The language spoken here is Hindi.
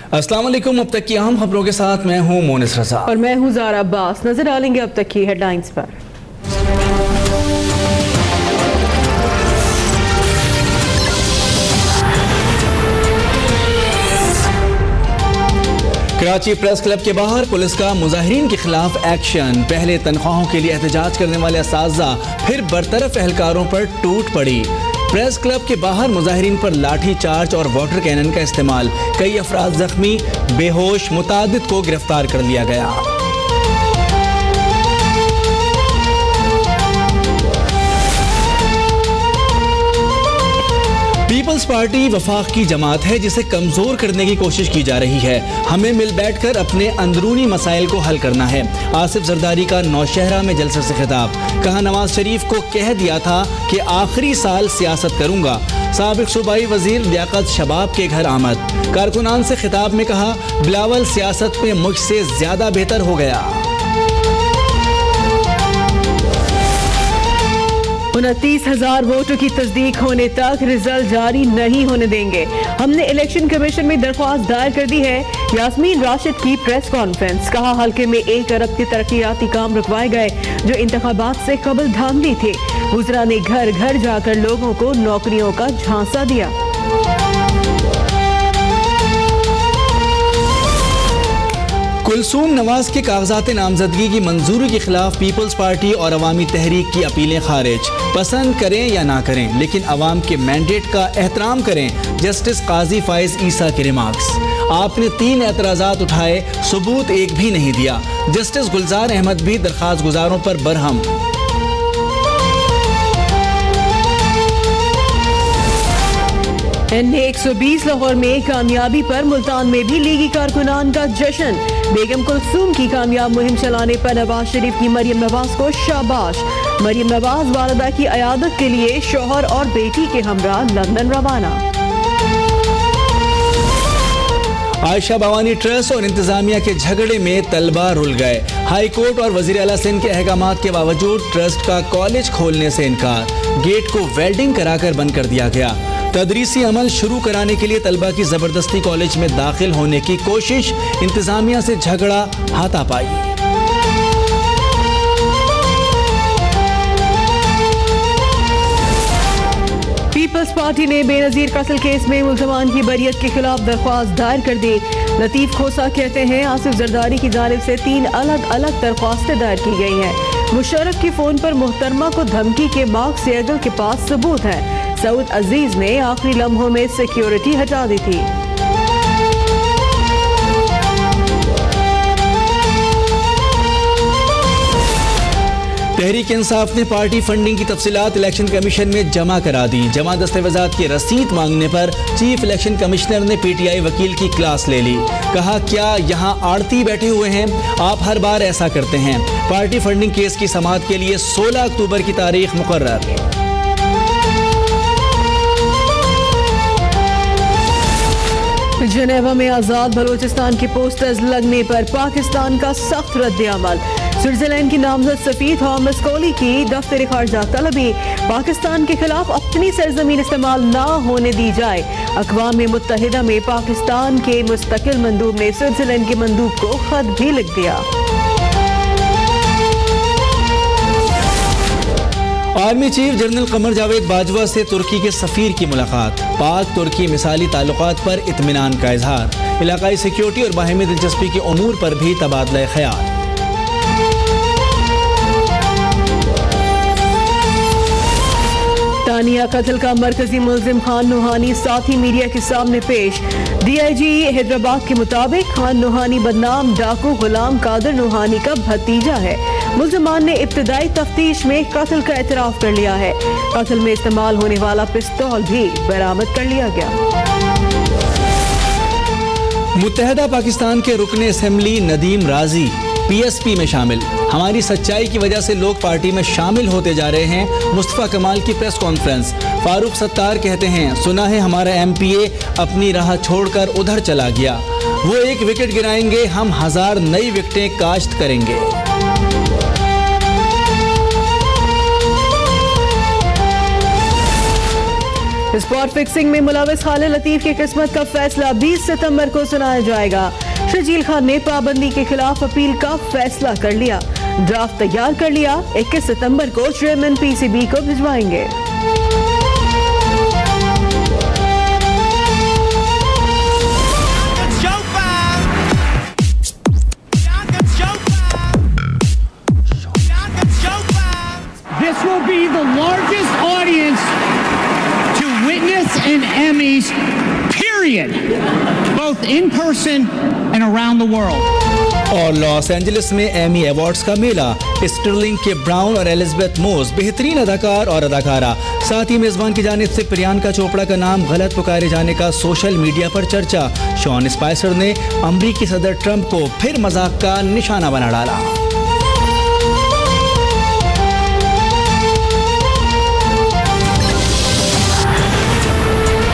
अस्सलाम वालेकुम। अब तक की अहम खबरों के साथ मैं हूं मोनिस रजा और मैं हूं ज़ारा अब्बास। नजर डालेंगे अब तक की हेडलाइंस पर। कराची प्रेस क्लब के बाहर पुलिस का मुजाहिरीन के खिलाफ एक्शन। पहले तनख्वाहों के लिए एहतजाज करने वाले असातिज़ा फिर बरतरफ एहलकारों पर टूट पड़ी। प्रेस क्लब के बाहर मुजाहिरीन पर लाठी चार्ज और वाटर कैनन का इस्तेमाल। कई अफराद जख्मी, बेहोश, मुतादिद को गिरफ्तार कर लिया गया। पीपल्स पार्टी वफाक की जमात है जिसे कमजोर करने की कोशिश की जा रही है। हमें मिल बैठकर अपने अंदरूनी मसाइल को हल करना है। आसिफ जरदारी का नौशहरा में जलसे से खिताब। कहा, नवाज शरीफ को कह दिया था कि आखिरी साल सियासत करूंगा। साबिक सूबाई वजीर लियाकत शबाब के घर आमद। कारकुनान से खिताब में कहा, बिलावल सियासत में मुझसे ज्यादा बेहतर हो गया। 29,000 वोटों की तस्दीक होने तक रिजल्ट जारी नहीं होने देंगे। हमने इलेक्शन कमीशन में दरख्वास्त दायर कर दी है। यास्मीन राशिद की प्रेस कॉन्फ्रेंस। कहा, हल्के में 1 अरब के तरक्याती काम रुकवाए गए जो इंतखाबात से कबल धांधली थे। वुज़रा ने घर घर जाकर लोगों को नौकरियों का झांसा दिया। कुलसूम नवाज के कागजात नामजदगी की मंजूरी के खिलाफ पीपल्स पार्टी और अवामी तहरीक की अपीलें खारिज। पसंद करें या ना करें लेकिन अवाम के मैंडेट का एहतराम करें। जस्टिस काजी फाइज ईसा के रिमार्क्स। आपने 3 एतराज़ात उठाए, सबूत एक भी नहीं दिया। जस्टिस गुलजार अहमद भी दरख्वास्त गुजारों पर बरहम। NA-120 लाहौर में कामयाबी पर मुल्तान में भी लीगी कारकुनान का जश्न। बेगम कुलसूम की कामयाब मुहिम चलाने पर नवाज शरीफ की मरियम नवाज को शाबाश। मरियम नवाज वालदा की अयादत के लिए शौहर और बेटी के हमरा लंदन रवाना। आयशा बावानी ट्रस्ट और इंतजामिया के झगड़े में तलबा रुल गए। हाई कोर्ट और वजीर आला सिंध के अहकामात के बावजूद ट्रस्ट का कॉलेज खोलने से इनकार। गेट को वेल्डिंग कराकर बंद कर दिया गया। तदरीसी अमल शुरू कराने के लिए तलबा की जबरदस्ती कॉलेज में दाखिल होने की कोशिश। इंतजामिया से झगड़ा, हाथापाई। पीपल्स पार्टी ने बेनजीर कत्ल केस में मुल्जमान की बरियत के खिलाफ दरख्वास्त दायर कर दी। लतीफ खोसा कहते हैं, आसिफ जरदारी की जानिब से 3 अलग अलग दरख्वास्तें दायर की गई हैं। मुशर्रफ की फोन पर मुहतरमा को धमकी के मार्क सेगल के पास सबूत है। सऊद अजीज ने आखिरी लम्हों में सिक्योरिटी हटा दी थी। तहरीक इंसाफ ने पार्टी फंडिंग की तफसीलात इलेक्शन कमीशन में जमा करा दी। जमा दस्तावेजात की रसीद मांगने पर चीफ इलेक्शन कमिश्नर ने PTI वकील की क्लास ले ली। कहा, क्या यहाँ आड़ती बैठे हुए हैं? आप हर बार ऐसा करते हैं। पार्टी फंडिंग केस की समाअत के लिए 16 अक्टूबर की तारीख मुकर्रर। जनेवा में आजाद बलोचिस्तान के पोस्टर्स लगने पर पाकिस्तान का सख्त रद्द-ए-अमल। स्विट्जरलैंड की नामजद सफीर थॉमस कोली की दफ्तर खारजा तलबी। पाकिस्तान के खिलाफ अपनी सरजमीन इस्तेमाल ना होने दी जाए। अक़वाम मुत्तहिदा में पाकिस्तान के मुस्तकिल मंदूब ने स्विट्जरलैंड के मंदूब को खत भी लिख दिया। Army chief general Qamar Javed Bajwa से तुर्की के सफीर की मुलाकात। पाक तुर्की मिसाली ताल्लुकात पर इत्मीनान का इजहार। इलाकाई सिक्योरिटी और बाहमी दिलचस्पी के उमूर पर भी तबादला ख्याल। तानिया कत्ल का मरकजी मुल्जिम खान नूहानी साथी मीडिया के सामने पेश। DIG हैदराबाद के मुताबिक खान नूहानी बदनाम डाकू गुलाम कादर नूहानी का भतीजा है। मुल्जिमान ने इब्तदाई तफ्तीश में कत्ल का एतराफ कर लिया है। कत्ल में इस्तेमाल होने वाला पिस्तौल भी बरामद कर लिया गया। मुत्तहदा पाकिस्तान के रुकन असेंबली नदीम राजी PSP में शामिल। हमारी सच्चाई की वजह से लोग पार्टी में शामिल होते जा रहे हैं। मुस्तफा कमाल की प्रेस कॉन्फ्रेंस। फारूक सत्तार कहते हैं, सुना है हमारा MPA अपनी राह छोड़कर उधर चला गया। वो 1 विकेट गिराएंगे, हम 1000 नई विकेटें काश्त करेंगे। स्पॉट फिक्सिंग में मुलविस खालिद लतीफ की किस्मत का फैसला 20 सितंबर को सुनाया जाएगा। शर्जील खान ने पाबंदी के खिलाफ अपील का फैसला कर लिया। ड्राफ्ट तैयार कर लिया। 21 सितंबर को चेयरमैन PCB को भिजवाएंगे। This will be the largest audience to witness an Emmys, period, both in person and around the world. और लॉस एंजलिस में एमी अवार्ड्स का मेला। स्टर्लिंग के ब्राउन और एलिजाबेथ मोस बेहतरीन अदाकार और अदाकारा। साथ ही मेजबान की जानिब से प्रियंका चोपड़ा का नाम गलत पुकारे जाने का सोशल मीडिया पर चर्चा। शॉन स्पाइसर ने अमरीकी सदर ट्रंप को फिर मजाक का निशाना बना डाला।